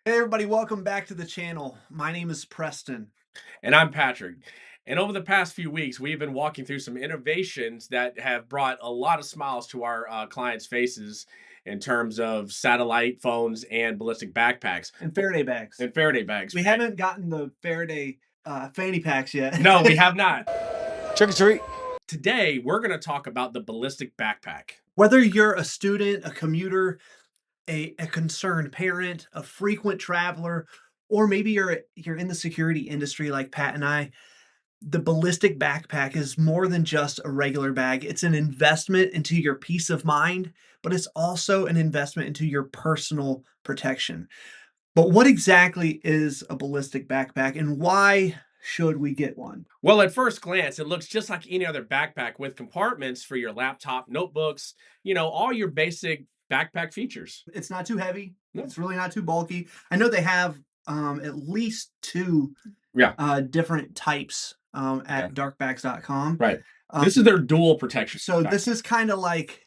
Hey everybody, welcome back to the channel. My name is Preston. And I'm Patrick. And over the past few weeks, we've been walking through some innovations that have brought a lot of smiles to our clients' faces in terms of satellite phones and ballistic backpacks And Faraday bags. and Faraday bags. We Right? haven't gotten the Faraday fanny packs yet. No, we have not. Trick or treat. Today, we're going to talk about the ballistic backpack. Whether you're a student, a commuter, a concerned parent, a frequent traveler, or maybe you're in the security industry like Pat and I, the ballistic backpack is more than just a regular bag. It's an investment into your peace of mind, but it's also an investment into your personal protection. But what exactly is a ballistic backpack and why should we get one? Well, at first glance, it looks just like any other backpack with compartments for your laptop, notebooks, all your basic backpack features. It's not too heavy. No. It's really not too bulky. I know they have at least two Yeah, different types yeah, at darkbags.com. right. Um, This is their dual protection. so backpack. this is kind of like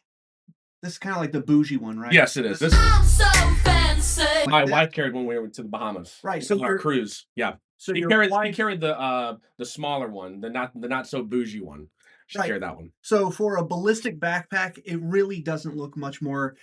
the bougie one, right? Yes, it is. This This is I'm so fancy. my like wife carried when we went to the Bahamas. Right, so On our your cruise. Yeah. so He your carried he wife carried the smaller one, the not so bougie one. She right. carried that one. So for a ballistic backpack, it really doesn't look much more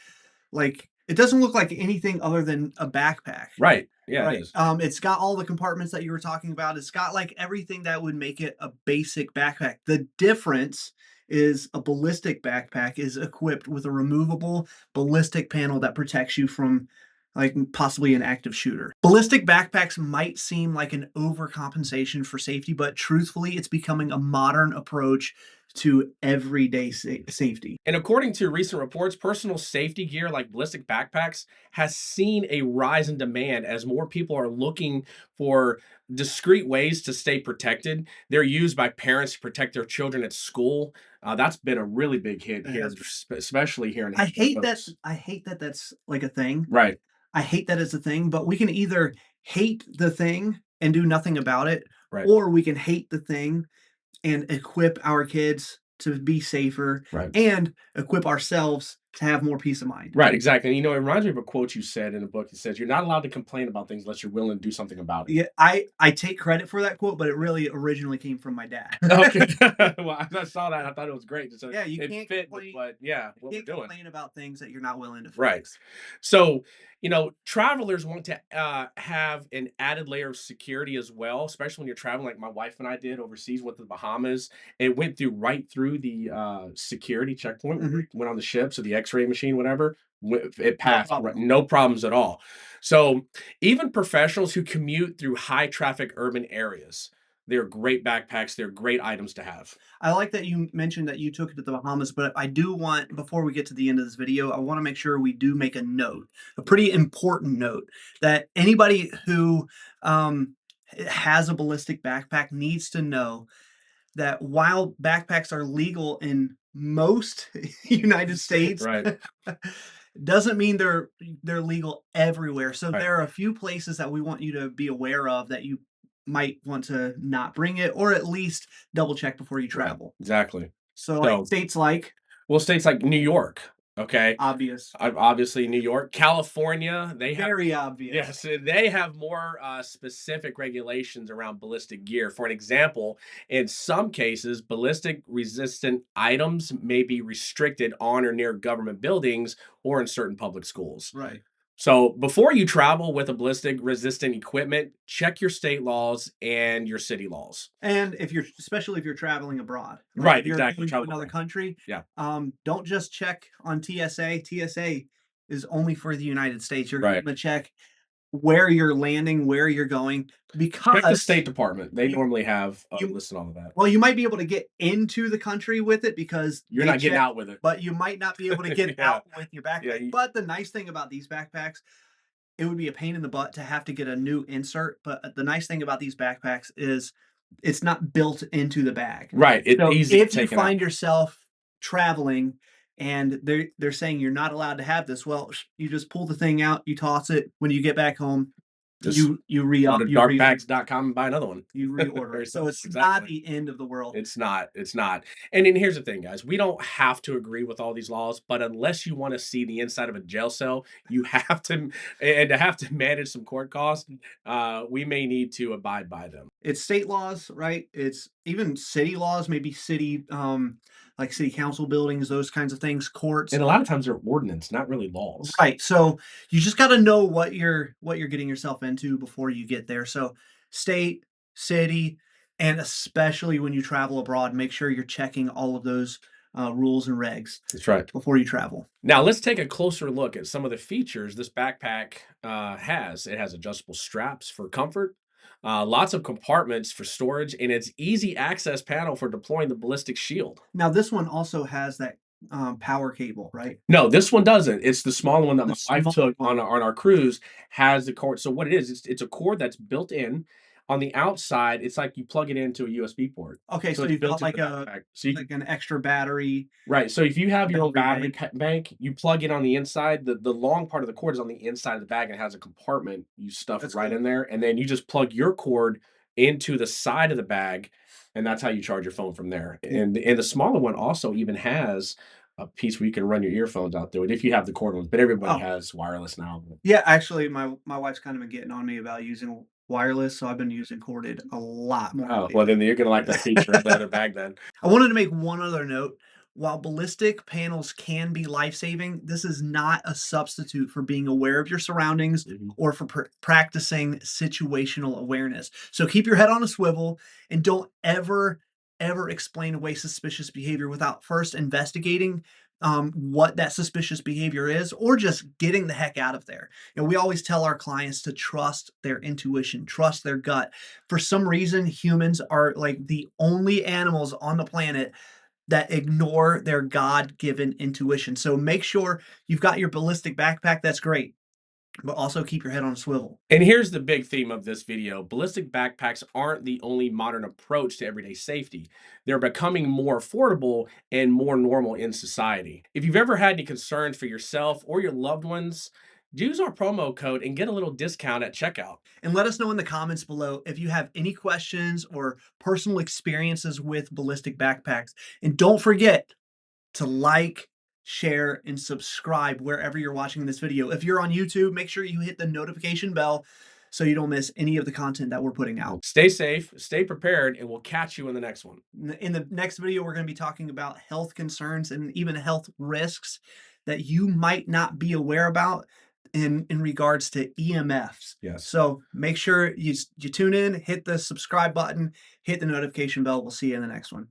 like it doesn't look like anything other than a backpack. Right. Yeah, it Right. is. It's got all the compartments that you were talking about. It's got like everything that would make it a basic backpack. The difference is a ballistic backpack is equipped with a removable ballistic panel that protects you from like possibly an active shooter. Ballistic backpacks might seem like an overcompensation for safety, but truthfully, it's becoming a modern approach to everyday safety. And according to recent reports, personal safety gear like ballistic backpacks has seen a rise in demand as more people are looking for discreet ways to stay protected. They're used by parents to protect their children at school. That's been a really big hit It here, has especially here in I hate that folks. I hate that that's like a thing. Right. I hate that it's a thing, but we can either hate the thing and do nothing about it, Right. or we can hate the thing and equip our kids to be safer Right. and equip ourselves to have more peace of mind. Right, exactly. And, it reminds me of a quote you said in a book. It says, "You're not allowed to complain about things unless you're willing to do something about it." Yeah, I take credit for that quote, but it really originally came from my dad. Okay. Well, I saw that. I thought it was great. Just, Yeah, you it can't fit, complain. but yeah, You what we're can't doing. complain about things that you're not willing to Right. fix. So, travelers want to have an added layer of security as well, especially when you're traveling, like my wife and I did overseas with the Bahamas. It went right through the security checkpoint when Mhm. we went on the ship, so the X-ray machine, whatever, it No passed, right, problem. no problems at all. So, even professionals who commute through high traffic urban areas, they're great backpacks. They're great items to have. I like that you mentioned that you took it to the Bahamas, but I do want, before we get to the end of this video, I want to make sure we do make a note, a pretty important note, that anybody who has a ballistic backpack needs to know that while backpacks are legal in most United States, Right. doesn't mean they're legal everywhere. So Right. there are a few places that we want you to be aware of that you might want to not bring it, or at least double check before you Right. travel. Exactly. So like So, states like well, states like New York, okay? obvious, Obviously, New York, California, they have very obvious. yes, they have more specific regulations around ballistic gear. For an example, in some cases, ballistic resistant items may be restricted on or near government buildings or in certain public schools. Right. So before you travel with a ballistic resistant equipment, check your state laws and your city laws. And if you're especially if you're traveling abroad, like Right, if you're exactly. going to Travel another abroad. country, Yeah, don't just check on TSA. TSA is only for the United States. You're right. going to check where you're landing, where you're going, Check the because State Department. They you normally have you listed all of that. well, you might be able to get into the country with it because You're they not getting check, out with it. but you might not be able to get Yeah, out with your yeah. backpack. But the nice thing about these backpacks, it would be a pain in the butt to have to get a new insert, but the nice thing about these backpacks is it's not built into the bag. Right, it's So easy to if you take it out. find yourself traveling and they're saying you're not allowed to have this, well, you just pull the thing out, you toss it. When you get back home, Just You go re-up, to you re darkpacks.com and buy another one. you reorder. Or So something. it's not Exactly. the end of the world. It's not. And then here's the thing, guys. We don't have to agree with all these laws, but unless you want to see the inside of a jail cell, you have to, and to have to manage some court costs, we may need to abide by them. It's state laws, right? It's even city laws, maybe city, like city council buildings, those kinds of things, courts. And a lot of times they're ordinance, not really laws. Right. So you just got to know what you're getting yourself into before you get there. So state, city, and especially when you travel abroad, make sure you're checking all of those rules and regs That's right. before you travel. Now let's take a closer look at some of the features this backpack has. It has adjustable straps for comfort, lots of compartments for storage, and its easy access panel for deploying the ballistic shield. Now this one also has that power cable, right? No, this one doesn't. It's the smaller one that The my wife small took one. on our cruise, has the cord. So what it is, it's a cord that's built in. On the outside, it's like you plug it into a USB port. Okay, So so it's you've got built into like the a backpack. So you can, like an extra battery right. So if you have your own battery bank. bank, you plug it on the inside. The long part of the cord is on the inside of the bag and it has a compartment. You stuff it That's right cool. in there, and then you just plug your cord into the side of the bag, and that's how you charge your phone from there. And the smaller one also even has a piece where you can run your earphones out through it if you have the cord ones. But everybody Oh, has wireless now. yeah, actually, my wife's kind of been getting on me about using wireless, so I've been using corded a lot more Oh well, lately. then you're gonna like that feature of the other bag then. I wanted to make one other note. While ballistic panels can be life-saving, this is not a substitute for being aware of your surroundings Mhm. or for practicing situational awareness. So keep your head on a swivel and don't ever explain away suspicious behavior without first investigating what that suspicious behavior is, or just getting the heck out of there. We always tell our clients to trust their intuition, trust their gut. For some reason, humans are like the only animals on the planet that ignore their God-given intuition. So make sure you've got your ballistic backpack. That's great, but also keep your head on a swivel. And here's the big theme of this video. Ballistic backpacks aren't the only modern approach to everyday safety. They're becoming more affordable and more normal in society. If you've ever had any concerns for yourself or your loved ones, use our promo code and get a little discount at checkout. And let us know in the comments below if you have any questions or personal experiences with ballistic backpacks. And don't forget to like, share, and subscribe wherever you're watching this video. If you're on YouTube, make sure you hit the notification bell so you don't miss any of the content that we're putting out. Stay safe, stay prepared, and we'll catch you in the next one. In the next video, we're going to be talking about health concerns and even health risks that you might not be aware about in regards to EMFs. Yes. So make sure you tune in, hit the subscribe button, hit the notification bell. We'll see you in the next one.